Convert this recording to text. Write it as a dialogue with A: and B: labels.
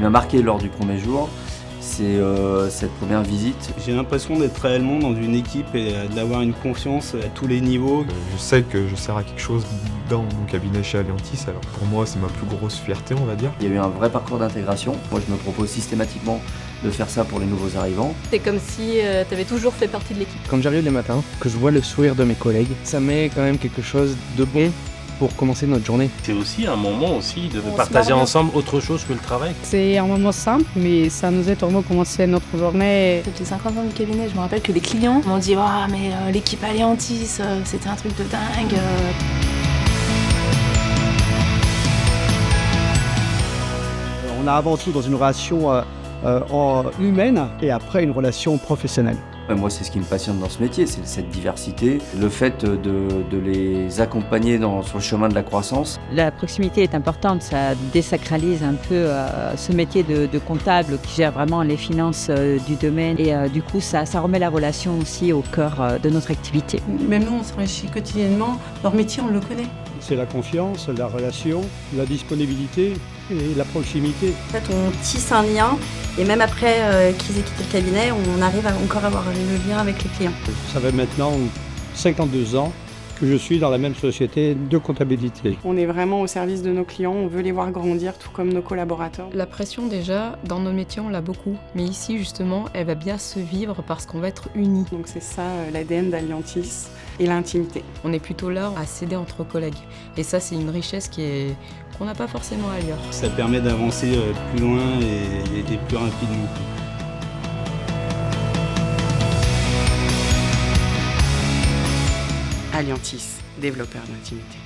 A: qui m'a marqué lors du premier jour, c'est cette première visite.
B: J'ai l'impression d'être réellement dans une équipe et d'avoir une confiance à tous les niveaux.
C: Je sais que je sers à quelque chose dans mon cabinet chez Alliantis, alors pour moi c'est ma plus grosse fierté, on va dire.
A: Il y a eu un vrai parcours d'intégration. Moi je me propose systématiquement de faire ça pour les nouveaux arrivants.
D: C'est comme si tu avais toujours fait partie de l'équipe.
E: Quand j'arrive les matins, que je vois le sourire de mes collègues, ça met quand même quelque chose de bon pour commencer notre journée.
F: C'est aussi un moment aussi de partager ensemble autre chose que le travail.
G: C'est un moment simple, mais ça nous aide vraiment à commencer notre journée.
H: Depuis 50 ans du cabinet, je me rappelle que des clients m'ont dit « Ah, mais l'équipe Alliantis, c'était un truc de dingue ».
I: On a avant tout dans une relation humaine et après une relation professionnelle.
A: Moi, c'est ce qui me passionne dans ce métier, c'est cette diversité, le fait de les accompagner sur le chemin de la croissance.
J: La proximité est importante, ça désacralise un peu ce métier de comptable qui gère vraiment les finances du domaine et du coup ça remet la relation aussi au cœur de notre activité.
K: Même nous, on s'enrichit quotidiennement, leur métier, on le connaît.
I: C'est la confiance, la relation, la disponibilité et la proximité.
L: En fait, on tisse un lien et même après qu'ils aient quitté le cabinet, on arrive à encore avoir le lien avec les clients.
I: Ça fait maintenant 52 ans que je suis dans la même société de comptabilité.
G: On est vraiment au service de nos clients, on veut les voir grandir, tout comme nos collaborateurs.
D: La pression déjà, dans nos métiers, on l'a beaucoup. Mais ici, justement, elle va bien se vivre parce qu'on va être unis.
G: Donc c'est ça l'ADN d'Alliantis et l'intimité.
D: On est plutôt là à s'aider entre collègues. Et ça, c'est une richesse qu'on n'a pas forcément ailleurs.
B: Ça permet d'avancer plus loin et plus rapidement.
G: Alliantis, développeur d'intimité.